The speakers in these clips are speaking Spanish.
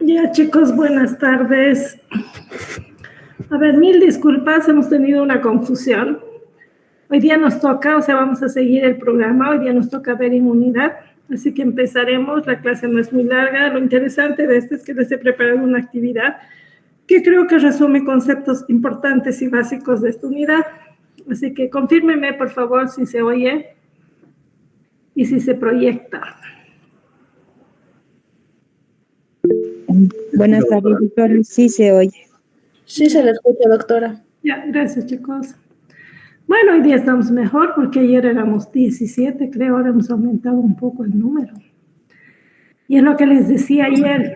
Ya, chicos, buenas tardes. A ver, mil disculpas, hemos tenido una confusión. Hoy día nos toca, vamos a seguir el programa, hoy día nos toca ver inmunidad, así que empezaremos, la clase no es muy larga. Lo interesante de esto es que les he preparado una actividad que creo que resume conceptos importantes y básicos de esta unidad. Así que confírmeme, por favor, si se oye y si se proyecta. Buenas tardes, doctora. Sí se oye. Sí se le escucha, doctora. Ya, gracias, chicos. Bueno, hoy día estamos mejor porque ayer éramos 17, creo, ahora hemos aumentado un poco el número. Y es lo que les decía ayer,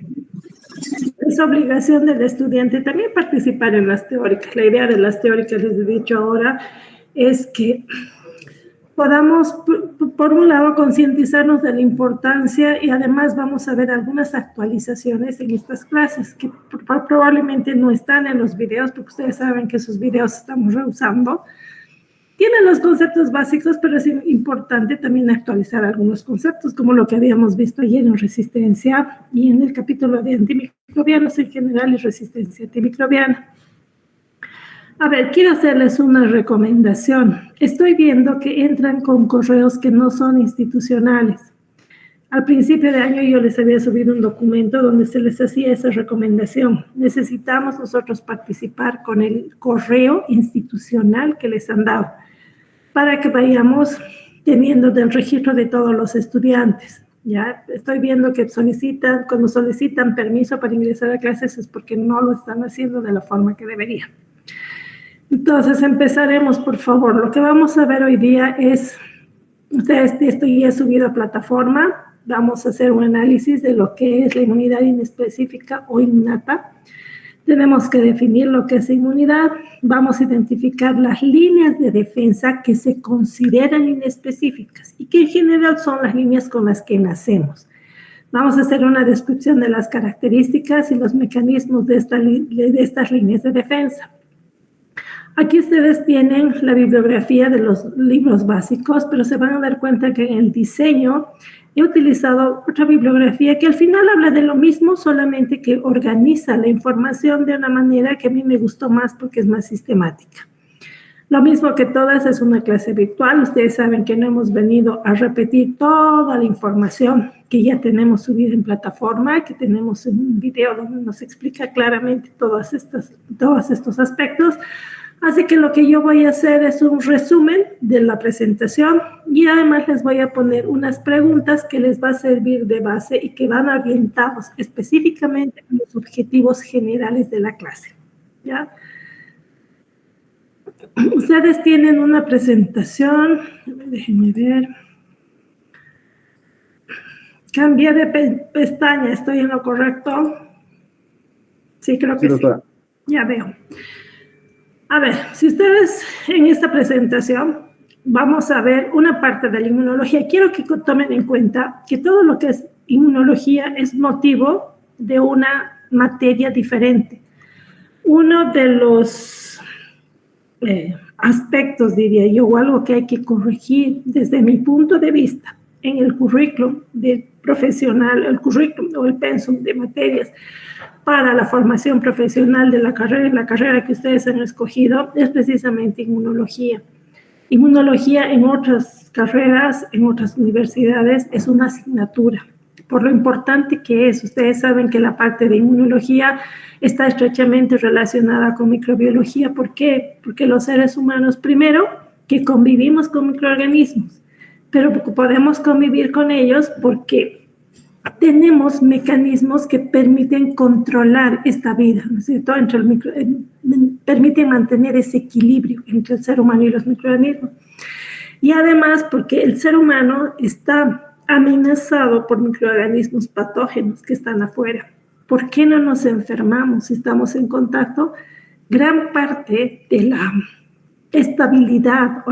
es obligación del estudiante también participar en las teóricas. La idea de las teóricas, les he dicho ahora, es que podamos, por un lado, concientizarnos de la importancia y además vamos a ver algunas actualizaciones en estas clases que probablemente no están en los videos, porque ustedes saben que esos videos estamos reusando. Tienen los conceptos básicos, pero es importante también actualizar algunos conceptos, como lo que habíamos visto ayer en resistencia y en el capítulo de antimicrobianos en general y resistencia antimicrobiana. A ver, quiero hacerles una recomendación. Estoy viendo que entran con correos que no son institucionales. Al principio de año yo les había subido un documento donde se les hacía esa recomendación. Necesitamos nosotros participar con el correo institucional que les han dado, para que vayamos teniendo del registro de todos los estudiantes. Ya estoy viendo que cuando solicitan permiso para ingresar a clases es porque no lo están haciendo de la forma que deberían. Entonces empezaremos, por favor. Lo que vamos a ver hoy día es, esto ya he subido a plataforma, vamos a hacer un análisis de lo que es la inmunidad inespecífica o innata. Tenemos que definir lo que es inmunidad, vamos a identificar las líneas de defensa que se consideran inespecíficas y que en general son las líneas con las que nacemos. Vamos a hacer una descripción de las características y los mecanismos de estas líneas de defensa. Aquí ustedes tienen la bibliografía de los libros básicos, pero se van a dar cuenta que en el diseño he utilizado otra bibliografía que al final habla de lo mismo, solamente que organiza la información de una manera que a mí me gustó más porque es más sistemática. Lo mismo que todas, es una clase virtual. Ustedes saben que no hemos venido a repetir toda la información que ya tenemos subida en plataforma, que tenemos en un video donde nos explica claramente todos estos aspectos. Así que lo que yo voy a hacer es un resumen de la presentación y además les voy a poner unas preguntas que les va a servir de base y que van orientados específicamente a los objetivos generales de la clase. ¿Ya? Ustedes tienen una presentación, déjenme ver. Cambié de pestaña, ¿estoy en lo correcto? Sí, creo que sí. Ya veo. A ver, si ustedes en esta presentación vamos a ver una parte de la inmunología, quiero que tomen en cuenta que todo lo que es inmunología es motivo de una materia diferente. Uno de los aspectos, diría yo, o algo que hay que corregir desde mi punto de vista en el currículum del profesional, el currículum o el pensum de materias para la formación profesional de la carrera que ustedes han escogido, es precisamente inmunología. Inmunología en otras carreras, en otras universidades, es una asignatura, por lo importante que es. Ustedes saben que la parte de inmunología está estrechamente relacionada con microbiología. ¿Por qué? Porque los seres humanos, primero, que convivimos con microorganismos, pero podemos convivir con ellos porque tenemos mecanismos que permiten controlar esta vida, ¿no es cierto? Permiten mantener ese equilibrio entre el ser humano y los microorganismos. Y además porque el ser humano está amenazado por microorganismos patógenos que están afuera. ¿Por qué no nos enfermamos si estamos en contacto? Gran parte de la estabilidad o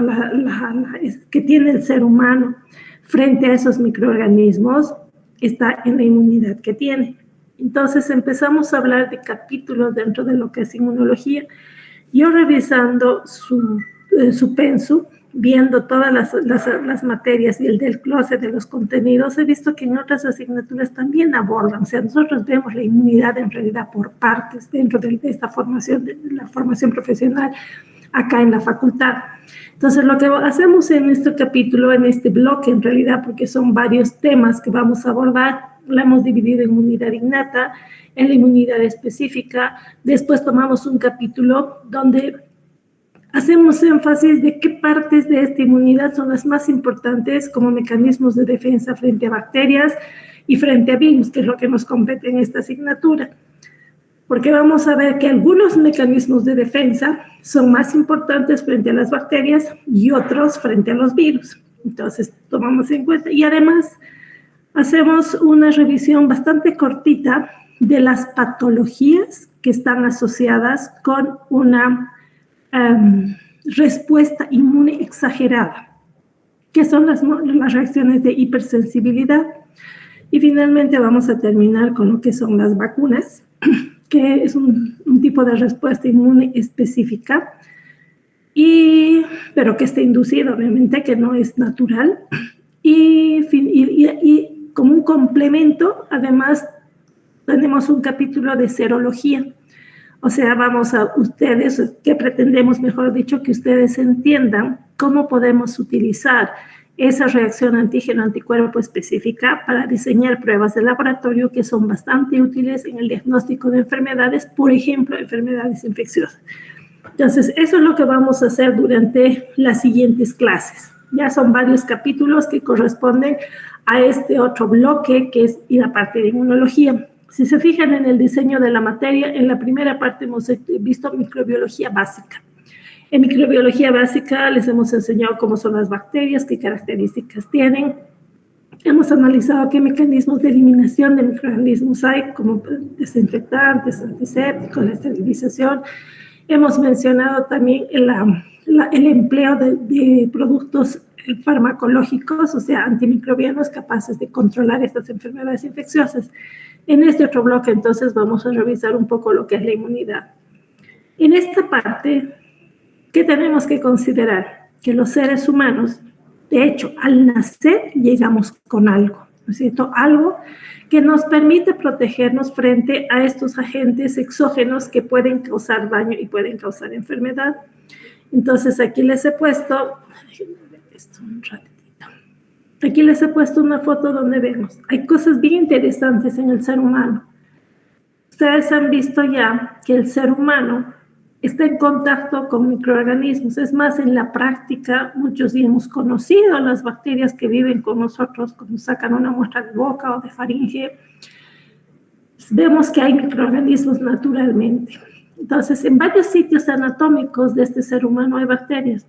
que tiene el ser humano frente a esos microorganismos está en la inmunidad que tiene. Entonces empezamos a hablar de capítulos dentro de lo que es inmunología. Yo revisando su pensum, viendo todas las materias y el del closet de los contenidos, he visto que en otras asignaturas también abordan. O sea, nosotros vemos la inmunidad en realidad por partes dentro de esta formación, de la formación profesional acá en la facultad. Entonces, lo que hacemos en este capítulo, en este bloque en realidad, porque son varios temas que vamos a abordar, la hemos dividido en inmunidad innata, en la inmunidad específica. Después tomamos un capítulo donde hacemos énfasis de qué partes de esta inmunidad son las más importantes como mecanismos de defensa frente a bacterias y frente a virus, que es lo que nos compete en esta asignatura. Porque vamos a ver que algunos mecanismos de defensa son más importantes frente a las bacterias y otros frente a los virus. Entonces, tomamos en cuenta. Y además, hacemos una revisión bastante cortita de las patologías que están asociadas con una respuesta inmune exagerada, que son las reacciones de hipersensibilidad. Y finalmente vamos a terminar con lo que son las vacunas, que es un tipo de respuesta inmune específica, pero que está inducida, obviamente, que no es natural. Y como un complemento, además, tenemos un capítulo de serología. O sea, que pretendemos, mejor dicho, que ustedes entiendan cómo podemos utilizar esa reacción antígeno-anticuerpo específica para diseñar pruebas de laboratorio que son bastante útiles en el diagnóstico de enfermedades, por ejemplo, enfermedades infecciosas. Entonces, eso es lo que vamos a hacer durante las siguientes clases. Ya son varios capítulos que corresponden a este otro bloque, que es la parte de inmunología. Si se fijan en el diseño de la materia, en la primera parte hemos visto microbiología básica. En microbiología básica les hemos enseñado cómo son las bacterias, qué características tienen. Hemos analizado qué mecanismos de eliminación de microorganismos hay, como desinfectantes, antisépticos, la esterilización. Hemos mencionado también el empleo de productos farmacológicos, o sea, antimicrobianos capaces de controlar estas enfermedades infecciosas. En este otro bloque, entonces, vamos a revisar un poco lo que es la inmunidad. En esta parte, ¿qué tenemos que considerar? Que los seres humanos, de hecho, al nacer llegamos con algo, ¿no es cierto? Algo que nos permite protegernos frente a estos agentes exógenos que pueden causar daño y pueden causar enfermedad. Entonces, aquí les he puesto, déjenme ver esto un ratito. Aquí les he puesto una foto donde vemos, hay cosas bien interesantes en el ser humano. Ustedes han visto ya que el ser humano está en contacto con microorganismos. Es más, en la práctica, muchos ya hemos conocido a las bacterias que viven con nosotros cuando sacan una muestra de boca o de faringe. Vemos que hay microorganismos naturalmente. Entonces, en varios sitios anatómicos de este ser humano hay bacterias.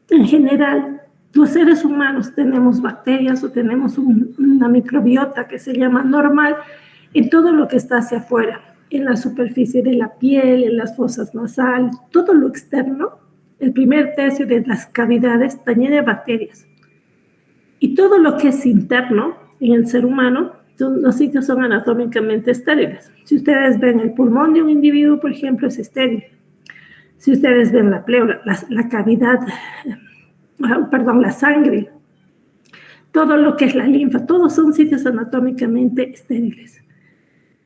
En general, los seres humanos tenemos bacterias o tenemos una microbiota que se llama normal en todo lo que está hacia afuera, en la superficie de la piel, en las fosas nasales, todo lo externo, el primer tercio de las cavidades está lleno de bacterias. Y todo lo que es interno en el ser humano, los sitios son anatómicamente estériles. Si ustedes ven el pulmón de un individuo, por ejemplo, es estéril. Si ustedes ven la pleura, la cavidad, la sangre, todo lo que es la linfa, todos son sitios anatómicamente estériles.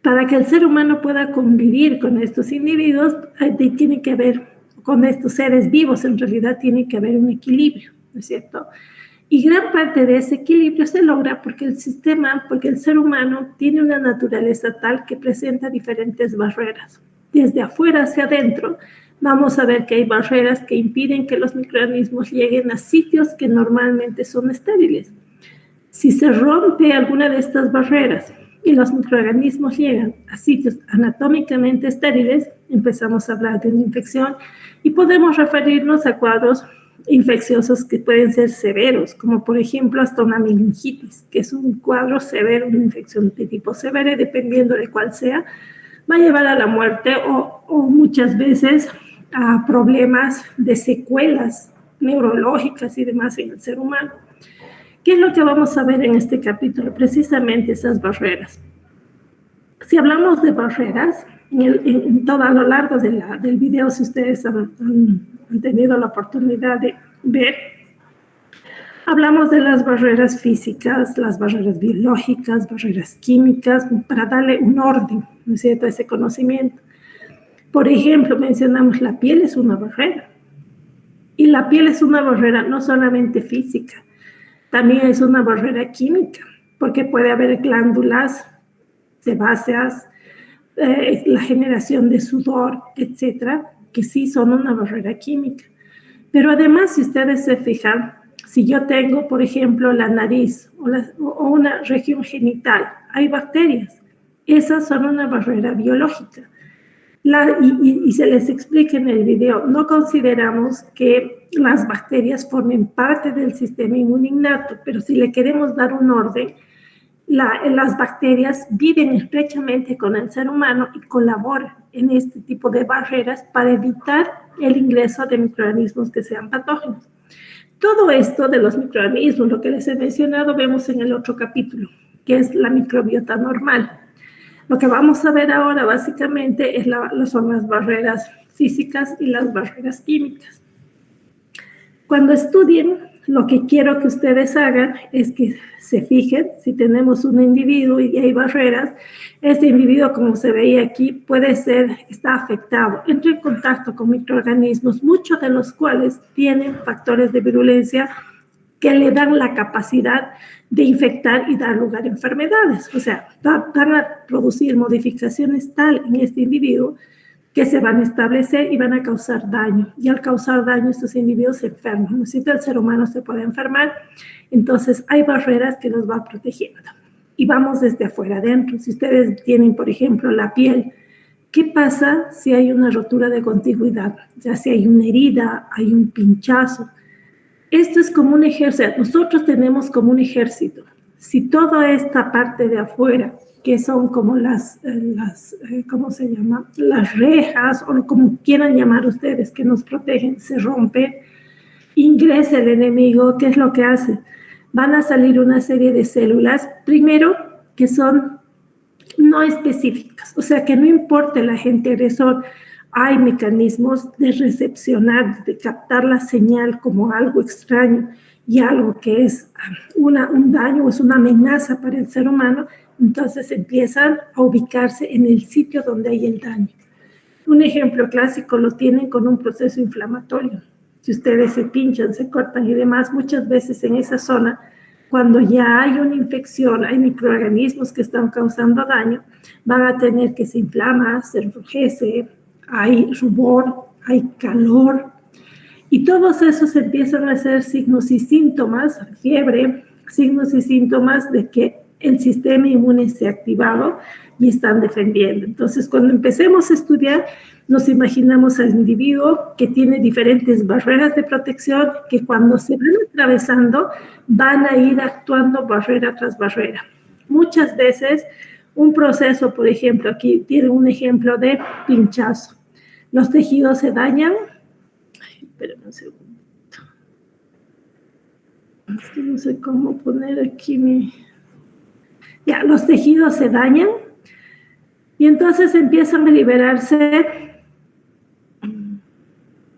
Para que el ser humano pueda convivir con estos individuos, tiene que haber, con estos seres vivos, en realidad tiene que haber un equilibrio, ¿no es cierto? Y gran parte de ese equilibrio se logra porque el ser humano tiene una naturaleza tal que presenta diferentes barreras. Desde afuera hacia adentro, vamos a ver que hay barreras que impiden que los microorganismos lleguen a sitios que normalmente son estériles. Si se rompe alguna de estas barreras y los microorganismos llegan a sitios anatómicamente estériles, empezamos a hablar de una infección y podemos referirnos a cuadros infecciosos que pueden ser severos, como por ejemplo hasta una meningitis, que es un cuadro severo, una infección de tipo severo, y dependiendo de cuál sea, va a llevar a la muerte o muchas veces a problemas de secuelas neurológicas y demás en el ser humano. ¿Qué es lo que vamos a ver en este capítulo? Precisamente esas barreras. Si hablamos de barreras, a lo largo del video, si ustedes han tenido la oportunidad de ver, Hablamos de las barreras físicas, las barreras biológicas, barreras químicas, para darle un orden, ¿no es cierto?, a ese conocimiento. Por ejemplo, mencionamos la piel es una barrera. Y la piel es una barrera no solamente física, también es una barrera química, porque puede haber glándulas sebáceas, la generación de sudor, etcétera, que sí son una barrera química. Pero además, si ustedes se fijan, si yo tengo, por ejemplo, la nariz o una región genital, hay bacterias. Esas son una barrera biológica. Y se les explica en el video, no consideramos que las bacterias formen parte del sistema inmune innato, pero si le queremos dar un orden, las bacterias viven estrechamente con el ser humano y colaboran en este tipo de barreras para evitar el ingreso de microorganismos que sean patógenos. Todo esto de los microorganismos, lo que les he mencionado, vemos en el otro capítulo, que es la microbiota normal. Lo que vamos a ver ahora básicamente son las barreras físicas y las barreras químicas. Cuando estudien, lo que quiero que ustedes hagan es que se fijen, si tenemos un individuo y hay barreras, este individuo, como se veía aquí, está afectado, entra en contacto con microorganismos, muchos de los cuales tienen factores de virulencia que le dan la capacidad de infectar y dar lugar a enfermedades. O sea, van a producir modificaciones tal en este individuo que se van a establecer y van a causar daño. Y al causar daño, estos individuos se enferman. ¿No es cierto? El ser humano se puede enfermar. Entonces, hay barreras que nos van protegiendo. Y vamos desde afuera adentro. Si ustedes tienen, por ejemplo, la piel, ¿qué pasa si hay una rotura de contigüidad? Ya si hay una herida, hay un pinchazo. Esto es como un ejército. Nosotros tenemos como un ejército. Si toda esta parte de afuera, que son como ¿cómo se llama? Las rejas, o como quieran llamar ustedes, que nos protegen, se rompe, ingresa el enemigo, ¿qué es lo que hace? Van a salir una serie de células, primero, que son no específicas, o sea, que no importa el agente agresor, hay mecanismos de recepcionar, de captar la señal como algo extraño y algo que es un daño o es una amenaza para el ser humano, entonces empiezan a ubicarse en el sitio donde hay el daño. Un ejemplo clásico lo tienen con un proceso inflamatorio. Si ustedes se pinchan, se cortan y demás, muchas veces en esa zona, cuando ya hay una infección, hay microorganismos que están causando daño, van a tener que se inflama, se enrojece, hay rubor, hay calor, y todos esos empiezan a ser signos y síntomas, fiebre, signos y síntomas de que el sistema inmune se ha activado y están defendiendo. Entonces, cuando empecemos a estudiar, nos imaginamos al individuo que tiene diferentes barreras de protección que cuando se van atravesando van a ir actuando barrera tras barrera. Muchas veces un proceso, por ejemplo, aquí tiene un ejemplo de pinchazo. Los tejidos se dañan. Espérenme un segundo. Es que no sé cómo poner aquí Ya, los tejidos se dañan y entonces empiezan a liberarse.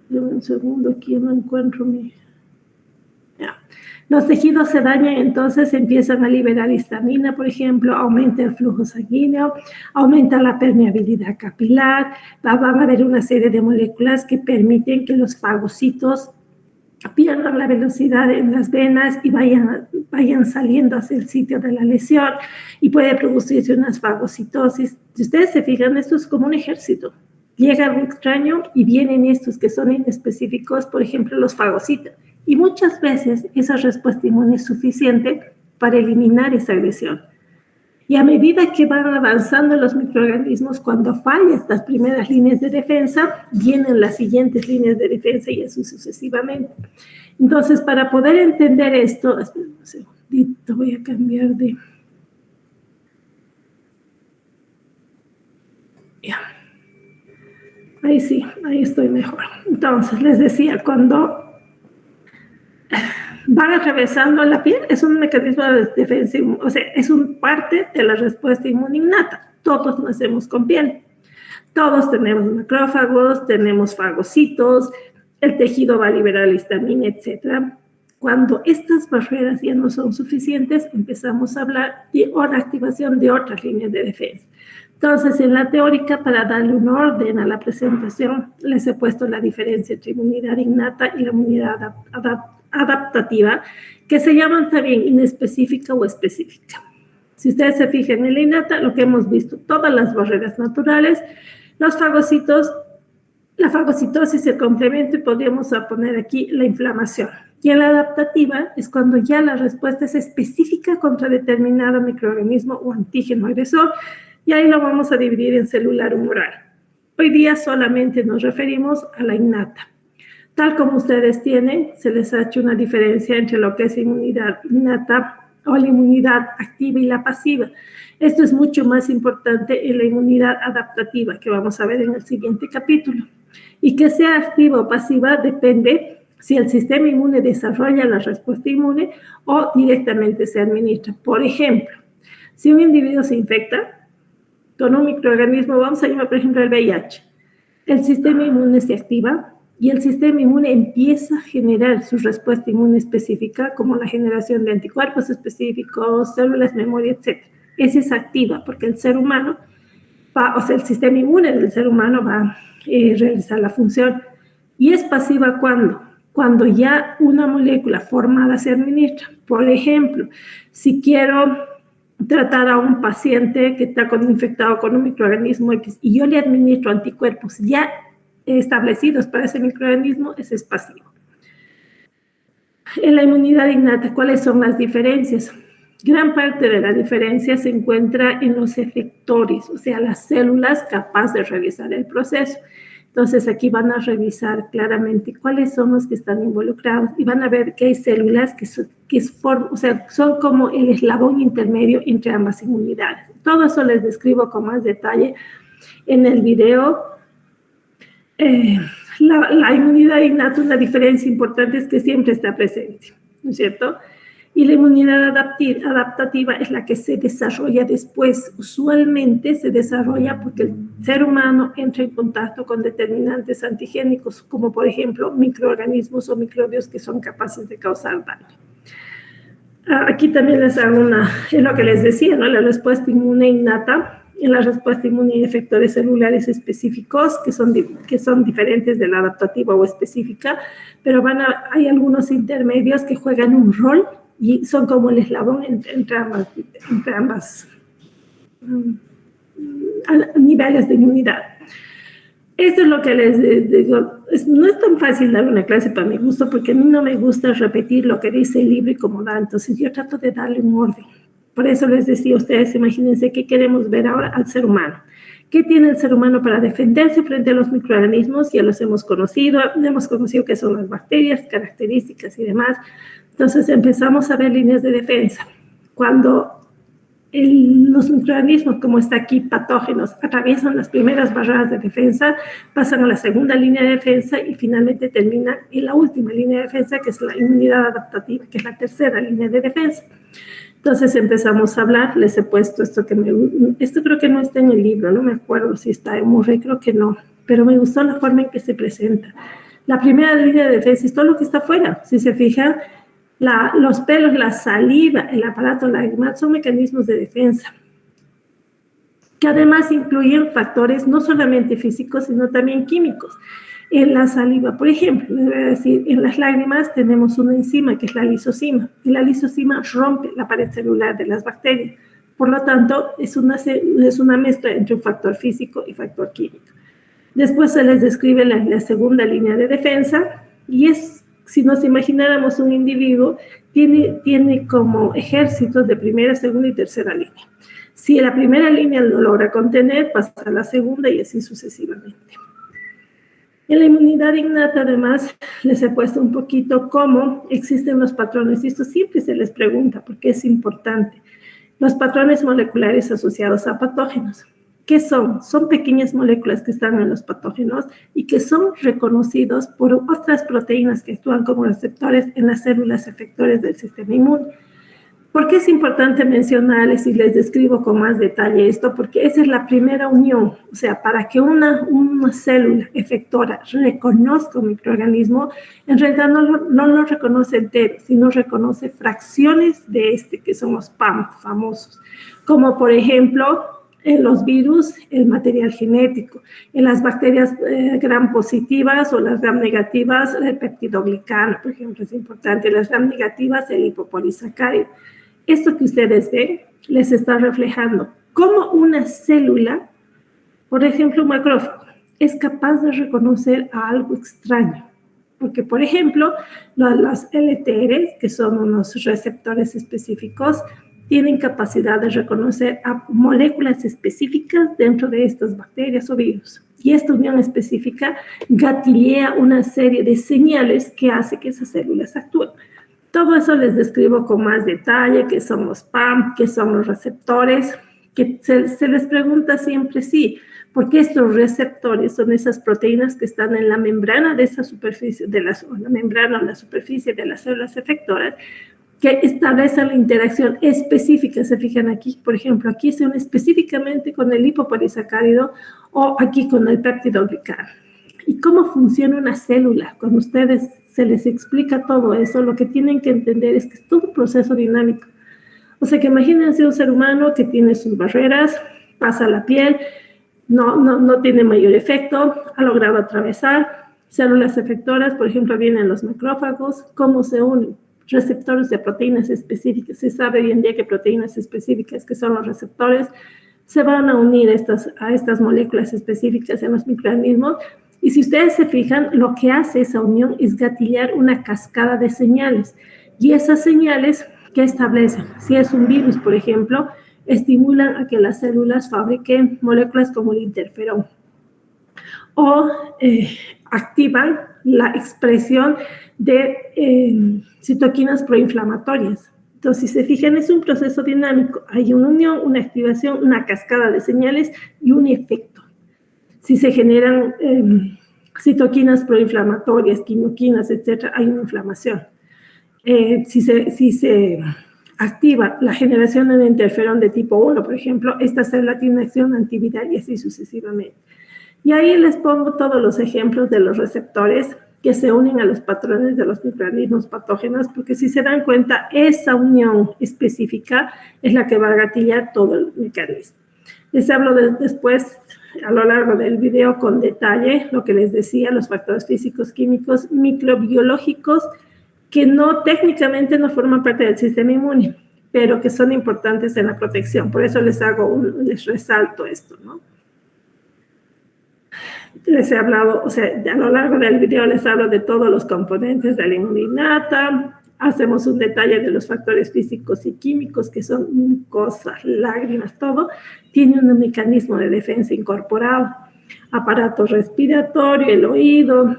Un segundo, aquí no encuentro Ya. Los tejidos se dañan, entonces empiezan a liberar histamina, por ejemplo, aumenta el flujo sanguíneo, aumenta la permeabilidad capilar, van a haber una serie de moléculas que permiten que los fagocitos pierdan la velocidad en las venas y vayan saliendo hacia el sitio de la lesión y puede producirse una fagocitosis. Si ustedes se fijan, esto es como un ejército. Llega algo extraño y vienen estos que son inespecíficos, por ejemplo, los fagocitos. Y muchas veces esa respuesta inmune es suficiente para eliminar esa agresión. Y a medida que van avanzando los microorganismos, cuando fallan estas primeras líneas de defensa, vienen las siguientes líneas de defensa y así sucesivamente. Entonces, para poder entender esto, esperen un segundito, voy a cambiar de... Ya. Ahí sí, ahí estoy mejor. Entonces, les decía, cuando van atravesando la piel, es un mecanismo de defensa, o sea, es un parte de la respuesta inmune innata. Todos nacemos con piel. Todos tenemos macrófagos, tenemos fagocitos, el tejido va a liberar la histamina, etc. Cuando estas barreras ya no son suficientes, empezamos a hablar de la activación de otras líneas de defensa. Entonces, en la teórica, para darle un orden a la presentación, les he puesto la diferencia entre inmunidad innata y la inmunidad adaptativa, que se llaman también inespecífica o específica. Si ustedes se fijan en la innata, lo que hemos visto, todas las barreras naturales, los fagocitos, la fagocitosis, el complemento, y podríamos poner aquí la inflamación. Y en la adaptativa es cuando ya la respuesta es específica contra determinado microorganismo o antígeno agresor, y ahí lo vamos a dividir en celular humoral. Hoy día solamente nos referimos a la innata. Tal como ustedes tienen, se les ha hecho una diferencia entre lo que es inmunidad innata o la inmunidad activa y la pasiva. Esto es mucho más importante en la inmunidad adaptativa, que vamos a ver en el siguiente capítulo. Y que sea activa o pasiva depende si el sistema inmune desarrolla la respuesta inmune o directamente se administra. Por ejemplo, si un individuo se infecta con un microorganismo, vamos a llamar por ejemplo el VIH, el sistema inmune se activa y el sistema inmune empieza a generar su respuesta inmune específica, como la generación de anticuerpos específicos, células memoria, etc. Esa es activa porque el ser humano, el sistema inmune del ser humano va a realizar la función. Y es pasiva cuando ya una molécula formada se administra. Por ejemplo, si quiero tratar a un paciente que está infectado con un microorganismo X y yo le administro anticuerpos ya establecidos para ese microorganismo, ese es pasivo. En la inmunidad innata, ¿cuáles son las diferencias? Gran parte de la diferencia se encuentra en los efectores, o sea, las células capaces de realizar el proceso. Entonces, aquí van a revisar claramente cuáles son los que están involucrados y van a ver que hay células son como el eslabón intermedio entre ambas inmunidades. Todo eso les describo con más detalle en el video. La inmunidad innata, una diferencia importante es que siempre está presente, ¿no es cierto? Y la inmunidad adaptativa es la que se desarrolla después. Usualmente se desarrolla porque el ser humano entra en contacto con determinantes antigénicos, como por ejemplo microorganismos o microbios que son capaces de causar daño. Aquí también les hago es lo que les decía, ¿no? La respuesta inmune innata. En la respuesta inmune hay efectores celulares específicos que son diferentes de la adaptativa o específica, pero hay algunos intermedios que juegan un rol y son como el eslabón entre ambas niveles de inmunidad. Esto es lo que les digo. No es tan fácil dar una clase para mi gusto, porque a mí no me gusta repetir lo que dice el libro y cómo da. Entonces yo trato de darle un orden. Por eso les decía a ustedes, imagínense qué queremos ver ahora al ser humano. ¿Qué tiene el ser humano para defenderse frente a los microorganismos? Ya los hemos conocido qué son las bacterias, características y demás. Entonces empezamos a ver líneas de defensa. Cuando los microorganismos, como está aquí, patógenos, atraviesan las primeras barreras de defensa, pasan a la segunda línea de defensa y finalmente terminan en la última línea de defensa, que es la inmunidad adaptativa, que es la tercera línea de defensa. Entonces empezamos a hablar, les he puesto esto creo que no está en el libro, no me acuerdo si está en Murray, creo que no, pero me gustó la forma en que se presenta. La primera línea de defensa es todo lo que está afuera. Si se fijan, los pelos, la saliva, el aparato lagrimal son mecanismos de defensa, que además incluyen factores no solamente físicos, sino también químicos. En la saliva, por ejemplo, les voy a decir, en las lágrimas tenemos una enzima que es la lisocima, y la lisocima rompe la pared celular de las bacterias. Por lo tanto, es una mezcla entre un factor físico y factor químico. Después se les describe la segunda línea de defensa, y si nos imagináramos un individuo, tiene como ejércitos de primera, segunda y tercera línea. Si la primera línea lo logra contener, pasa a la segunda y así sucesivamente. En la inmunidad innata, además, les he puesto un poquito cómo existen los patrones, y esto siempre se les pregunta porque es importante. Los patrones moleculares asociados a patógenos. ¿Qué son? Son pequeñas moléculas que están en los patógenos y que son reconocidos por otras proteínas que actúan como receptores en las células efectores del sistema inmune. ¿Por qué es importante mencionarles y les describo con más detalle esto? Porque esa es la primera unión. O sea, para que una célula efectora reconozca un microorganismo, en realidad no lo reconoce entero, sino reconoce fracciones de este, que son los PAM famosos. Como por ejemplo, en los virus, el material genético. En las bacterias gram positivas o las gram negativas, el peptidoglicano, por ejemplo, es importante. Las gram negativas, el lipopolisacárido. Esto que ustedes ven les está reflejando cómo una célula, por ejemplo, un macrófago, es capaz de reconocer a algo extraño. Porque, por ejemplo, los LTR, que son unos receptores específicos, tienen capacidad de reconocer a moléculas específicas dentro de estas bacterias o virus. Y esta unión específica gatillea una serie de señales que hace que esas células actúen. Todo eso les describo con más detalle, qué son los PAM, qué son los receptores, que se les pregunta siempre sí, porque estos receptores son esas proteínas que están en la membrana de esa superficie, la membrana o la superficie de las células efectoras, que establecen la interacción específica. Se fijan aquí, por ejemplo, aquí son específicamente con el lipopolisacárido o aquí con el peptidoglicano. ¿Y cómo funciona una célula? Cuando ustedes se les explica todo eso, lo que tienen que entender es que es todo un proceso dinámico. O sea, que imagínense un ser humano que tiene sus barreras, pasa la piel, no tiene mayor efecto, ha logrado atravesar. Células efectoras, por ejemplo, vienen los macrófagos, ¿cómo se unen? Receptores de proteínas específicas. Se sabe hoy en día que proteínas específicas, que son los receptores, se van a unir a estas moléculas específicas en los microorganismos. Y si ustedes se fijan, lo que hace esa unión es gatillar una cascada de señales. Y esas señales que establecen, si es un virus, por ejemplo, estimulan a que las células fabriquen moléculas como el interferón. O activan la expresión de citoquinas proinflamatorias. Entonces, si se fijan, es un proceso dinámico. Hay una unión, una activación, una cascada de señales y un efecto. Si se generan citoquinas proinflamatorias, quimioquinas, etc., hay una inflamación. Si se activa la generación de interferón de tipo 1, por ejemplo, esta célula tiene una acción antiviral y así sucesivamente. Y ahí les pongo todos los ejemplos de los receptores que se unen a los patrones de los microorganismos patógenos, porque si se dan cuenta, esa unión específica es la que va a gatillar todo el mecanismo. Les hablo después, a lo largo del video, con detalle, lo que les decía, los factores físicos, químicos, microbiológicos, que técnicamente no forman parte del sistema inmune, pero que son importantes en la protección. Por eso les resalto esto, ¿no? Les he hablado, o sea, a lo largo del video les hablo de todos los componentes de la inmunidad. Hacemos un detalle de los factores físicos y químicos, que son mucosas, lágrimas, todo. Tiene un mecanismo de defensa incorporado. Aparato respiratorio, el oído,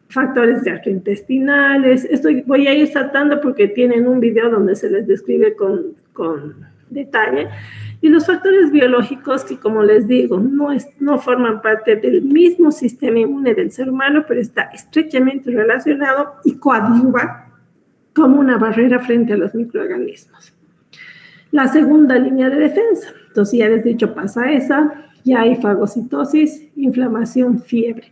factores gastrointestinales. Voy a ir saltando porque tienen un video donde se les describe con detalle. Y los factores biológicos, que como les digo, no forman parte del mismo sistema inmune del ser humano, pero está estrechamente relacionado y coadyuva como una barrera frente a los microorganismos. La segunda línea de defensa. Entonces, ya les he dicho, pasa esa, ya hay fagocitosis, inflamación, fiebre.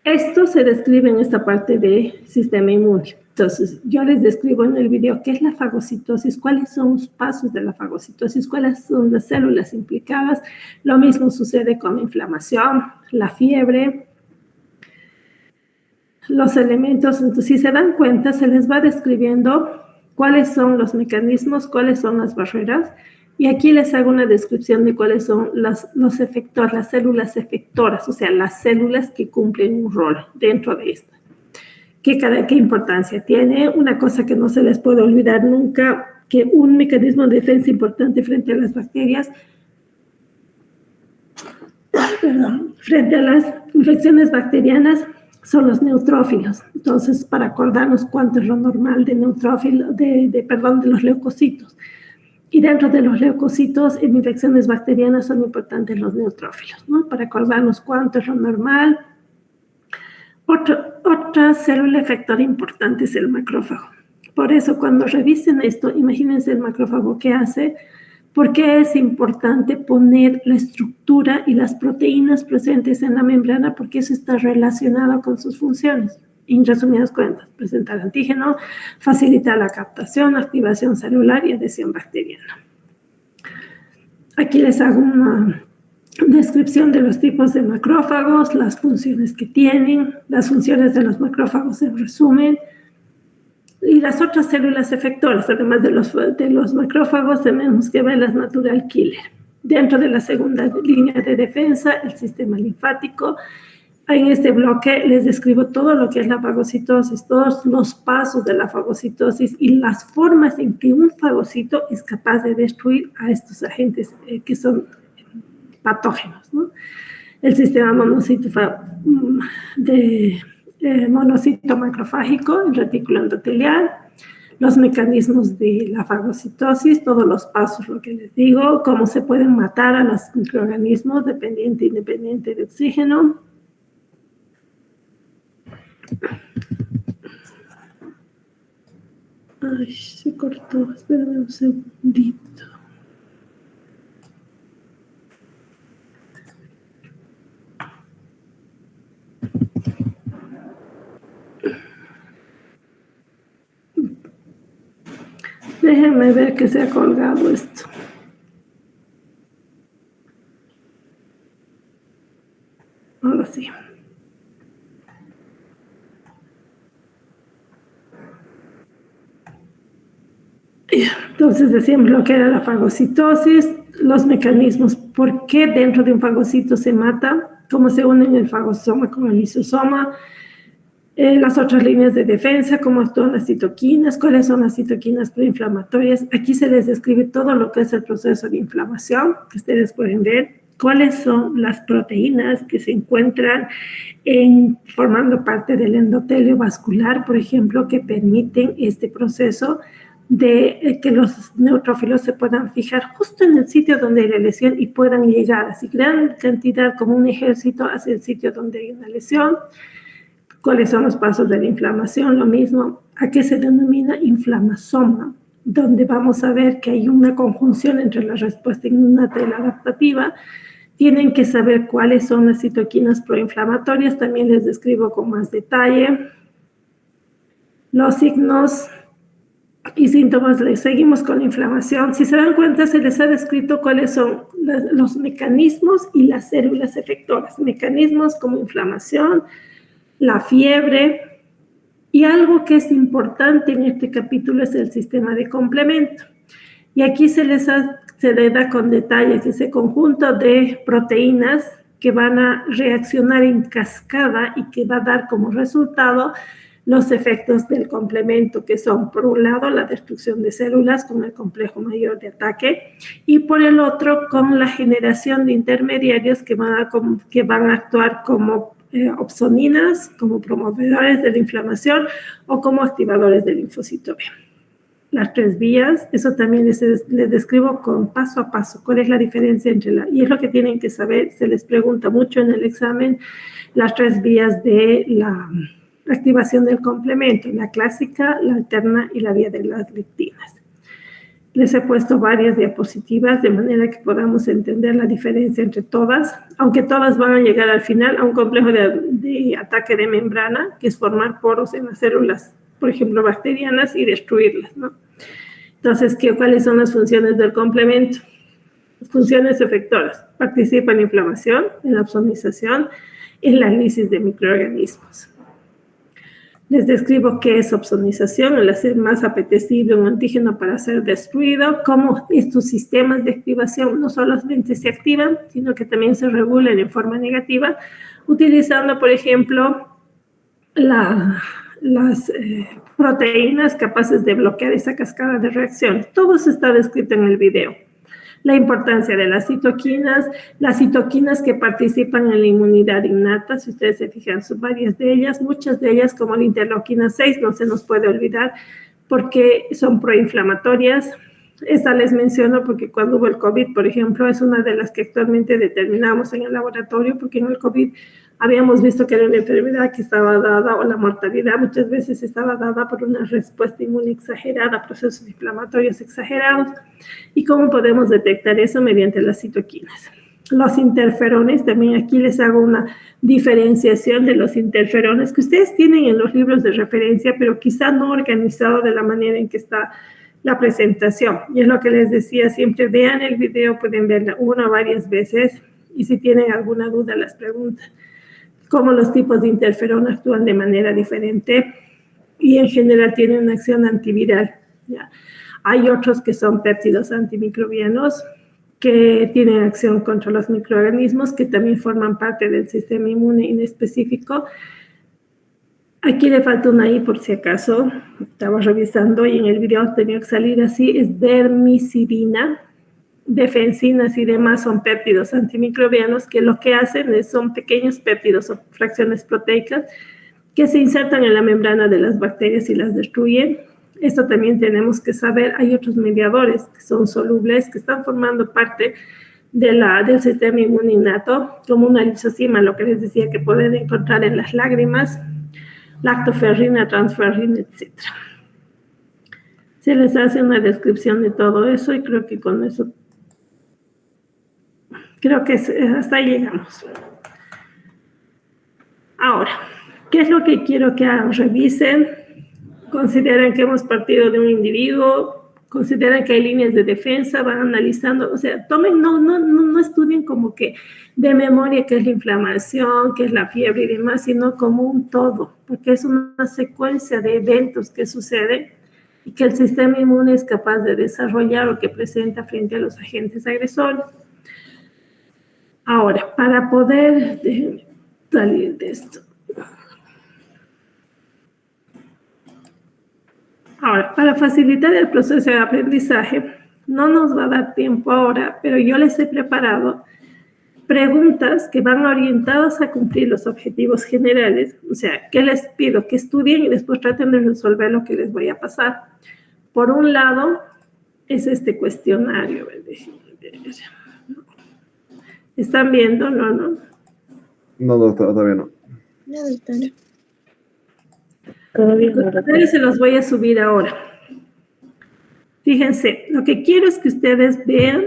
Esto se describe en esta parte del sistema inmune. Entonces, yo les describo en el video qué es la fagocitosis, cuáles son los pasos de la fagocitosis, cuáles son las células implicadas. Lo mismo sucede con la inflamación, la fiebre, los elementos. Entonces, si se dan cuenta, se les va describiendo cuáles son los mecanismos, cuáles son las barreras. Y aquí les hago una descripción de cuáles son los efectores, las células efectoras, o sea, las células que cumplen un rol dentro de esta. ¿Qué importancia tiene? Una cosa que no se les puede olvidar nunca, que un mecanismo de defensa importante frente a las bacterias, frente a las infecciones bacterianas, son los neutrófilos. Entonces, para acordarnos cuánto es lo normal de neutrófilos, de los leucocitos. Y dentro de los leucocitos, en infecciones bacterianas son importantes los neutrófilos, ¿no? Para acordarnos cuánto es lo normal. Otra célula efectora importante es el macrófago. Por eso, cuando revisen esto, imagínense el macrófago que hace. ¿Por qué es importante poner la estructura y las proteínas presentes en la membrana? Porque eso está relacionado con sus funciones. En resumidas cuentas, presentar antígeno, facilitar la captación, activación celular y adhesión bacteriana. Aquí les hago una descripción de los tipos de macrófagos, las funciones que tienen, las funciones de los macrófagos en resumen, y las otras células efectoras, además de los macrófagos, tenemos que ver las natural killer. Dentro de la segunda línea de defensa, el sistema linfático. En este bloque les describo todo lo que es la fagocitosis, todos los pasos de la fagocitosis y las formas en que un fagocito es capaz de destruir a estos agentes que son patógenos, ¿no? El sistema monocito macrofágico, el retículo endotelial, los mecanismos de la fagocitosis, todos los pasos, lo que les digo, cómo se pueden matar a los microorganismos dependiente e independiente de oxígeno. Ay, se cortó, espérame un segundito. Déjenme ver que se ha colgado esto. Ahora sí. Entonces decíamos lo que era la fagocitosis, los mecanismos, por qué dentro de un fagocito se mata, cómo se unen el fagosoma con el lisosoma, las otras líneas de defensa, cómo actúan las citoquinas, cuáles son las citoquinas proinflamatorias. Aquí se les describe todo lo que es el proceso de inflamación, que ustedes pueden ver, cuáles son las proteínas que se encuentran formando parte del endotelio vascular, por ejemplo, que permiten este proceso de que los neutrófilos se puedan fijar justo en el sitio donde hay la lesión y puedan llegar así gran cantidad como un ejército hacia el sitio donde hay una lesión. ¿Cuáles son los pasos de la inflamación? Lo mismo, ¿a qué se denomina inflamasoma? Donde vamos a ver que hay una conjunción entre la respuesta innata y la adaptativa. Tienen que saber cuáles son las citoquinas proinflamatorias, también les describo con más detalle. Los signos y síntomas, les seguimos con la inflamación. Si se dan cuenta, se les ha descrito cuáles son los mecanismos y las células efectoras. Mecanismos como inflamación, la fiebre, y algo que es importante en este capítulo es el sistema de complemento. Y aquí se le da con detalles ese conjunto de proteínas que van a reaccionar en cascada y que va a dar como resultado los efectos del complemento, que son, por un lado, la destrucción de células con el complejo mayor de ataque, y por el otro, con la generación de intermediarios que van a actuar como opsoninas, como promovedores de la inflamación o como activadores del linfocito B. Las tres vías, eso también les describo con paso a paso, cuál es la diferencia y es lo que tienen que saber, se les pregunta mucho en el examen, las tres vías de la activación del complemento, la clásica, la alterna y la vía de las lectinas. Les he puesto varias diapositivas de manera que podamos entender la diferencia entre todas, aunque todas van a llegar al final a un complejo de ataque de membrana, que es formar poros en las células, por ejemplo, bacterianas, y destruirlas, ¿no? Entonces, ¿cuáles son las funciones del complemento? Funciones efectoras. Participa en la inflamación, en la opsonización, en la lisis de microorganismos. Les describo qué es opsonización, el hacer más apetecible un antígeno para ser destruido, cómo estos sistemas de activación no solamente se activan, sino que también se regulan en forma negativa, utilizando, por ejemplo, las proteínas capaces de bloquear esa cascada de reacción. Todo eso está descrito en el video. La importancia de las citoquinas que participan en la inmunidad innata, si ustedes se fijan, son varias de ellas, muchas de ellas como la interleuquina 6, no se nos puede olvidar, porque son proinflamatorias. Esta les menciono porque cuando hubo el COVID, por ejemplo, es una de las que actualmente determinamos en el laboratorio, porque en el COVID Habíamos visto que era una enfermedad que estaba dada, o la mortalidad muchas veces estaba dada por una respuesta inmune exagerada, procesos inflamatorios exagerados. ¿Y cómo podemos detectar eso? Mediante las citoquinas. Los interferones, también aquí les hago una diferenciación de los interferones que ustedes tienen en los libros de referencia, pero quizá no organizado de la manera en que está la presentación. Y es lo que les decía, siempre vean el video, pueden verla una o varias veces, y si tienen alguna duda las preguntan. Cómo los tipos de interferón actúan de manera diferente y en general tienen una acción antiviral. ¿Ya? Hay otros que son péptidos antimicrobianos que tienen acción contra los microorganismos que también forman parte del sistema inmune inespecífico. Aquí le falta una I por si acaso, estaba revisando y en el video tenía que salir así, es dermicidina. Defensinas y demás son péptidos antimicrobianos que lo que hacen son pequeños péptidos o fracciones proteicas que se insertan en la membrana de las bacterias y las destruyen. Esto también tenemos que saber. Hay otros mediadores que son solubles, que están formando parte del sistema inmune innato, como una lisosima, lo que les decía que pueden encontrar en las lágrimas, lactoferrina, transferrina, etc. Se les hace una descripción de todo eso y creo que con eso hasta ahí llegamos. Ahora, ¿qué es lo que quiero que revisen? Consideren que hemos partido de un individuo, consideren que hay líneas de defensa, van analizando, o sea, no estudien como que de memoria qué es la inflamación, qué es la fiebre y demás, sino como un todo, porque es una secuencia de eventos que suceden y que el sistema inmune es capaz de desarrollar o que presenta frente a los agentes agresores. Ahora, para poder salir de esto. Ahora, para facilitar el proceso de aprendizaje, no nos va a dar tiempo ahora, pero yo les he preparado preguntas que van orientadas a cumplir los objetivos generales. O sea, ¿qué les pido? Que estudien y después traten de resolver lo que les voy a pasar. Por un lado, es este cuestionario. ¿Están viendo? No, doctora, todavía no. No, doctora. Ustedes se los voy a subir ahora. Fíjense, lo que quiero es que ustedes vean,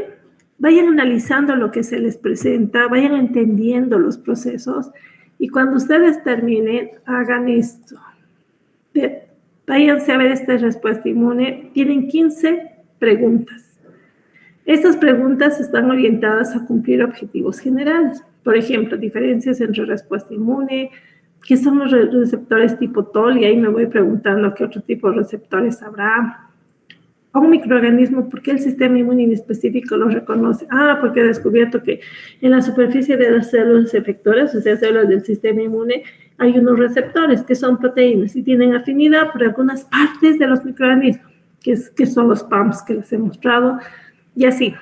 vayan analizando lo que se les presenta, vayan entendiendo los procesos y cuando ustedes terminen, hagan esto. Váyanse a ver esta respuesta inmune. Tienen 15 preguntas. Estas preguntas están orientadas a cumplir objetivos generales. Por ejemplo, diferencias entre respuesta inmune, qué son los receptores tipo TOL, y ahí me voy preguntando qué otro tipo de receptores habrá. A un microorganismo, ¿por qué el sistema inmune inespecífico lo reconoce? Porque he descubierto que en la superficie de las células efectoras, o sea, células del sistema inmune, hay unos receptores que son proteínas y tienen afinidad por algunas partes de los microorganismos, que son los PAMs que les he mostrado, y así.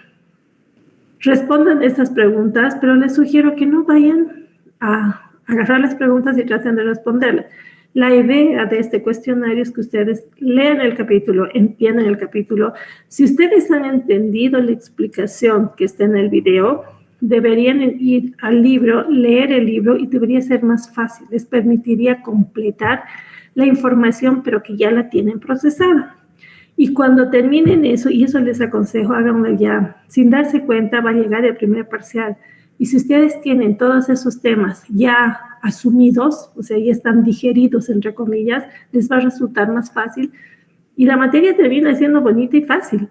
Respondan estas preguntas, pero les sugiero que no vayan a agarrar las preguntas y traten de responderlas. La idea de este cuestionario es que ustedes lean el capítulo, entiendan el capítulo. Si ustedes han entendido la explicación que está en el video, deberían ir al libro, leer el libro y debería ser más fácil. Les permitiría completar la información, pero que ya la tienen procesada. Y cuando terminen eso, y eso les aconsejo, háganlo ya. Sin darse cuenta, va a llegar el primer parcial. Y si ustedes tienen todos esos temas ya asumidos, o sea, ya están digeridos, entre comillas, les va a resultar más fácil. Y la materia termina siendo bonita y fácil.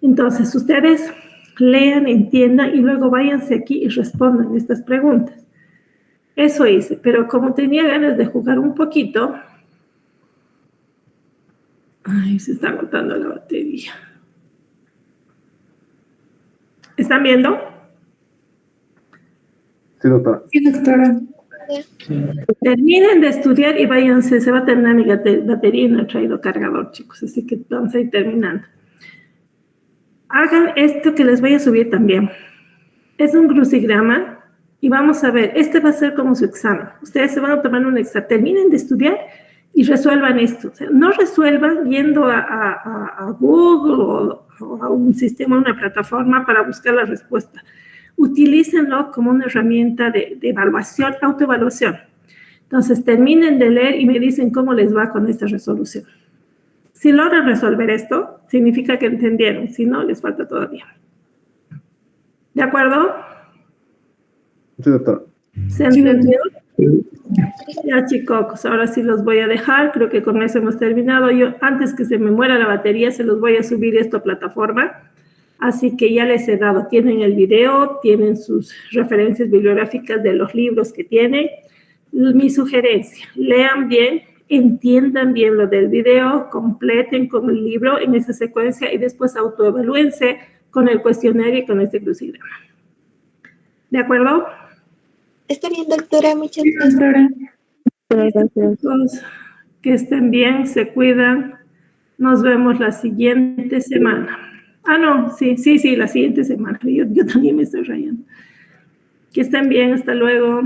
Entonces, ustedes lean, entiendan y luego váyanse aquí y respondan estas preguntas. Eso hice, pero como tenía ganas de jugar un poquito... Ay, se está agotando la batería. ¿Están viendo? Sí, doctora. Sí, doctora. Terminen de estudiar y váyanse. Se va a terminar mi batería y no he traído cargador, chicos. Así que vamos a ir terminando. Hagan esto que les voy a subir también. Es un crucigrama y vamos a ver. Este va a ser como su examen. Ustedes se van a tomar un examen. Terminen de estudiar y resuelvan esto. O sea, no resuelvan yendo a Google o a un sistema, una plataforma para buscar la respuesta. utilícenlo como una herramienta de evaluación, autoevaluación. Entonces, terminen de leer y me dicen cómo les va con esta resolución. Si logran resolver esto, significa que entendieron. Si no, les falta todavía. ¿De acuerdo? Sí, doctora. ¿Se entendió? Ya, chicos, ahora sí los voy a dejar. Creo que con eso hemos terminado. Yo, antes que se me muera la batería, se los voy a subir esto a plataforma. Así que ya les he dado. Tienen el video, tienen sus referencias bibliográficas de los libros que tienen. Mi sugerencia, lean bien, entiendan bien lo del video, completen con el libro en esa secuencia y después autoevalúense con el cuestionario y con este crucigrama. ¿De acuerdo? Está bien, doctora, muchas Sí, gracias. doctora. Entonces, que estén bien, se cuidan. Nos vemos la siguiente semana. Ah, no, sí, la siguiente semana. Yo también me estoy rayando. Que estén bien, hasta luego.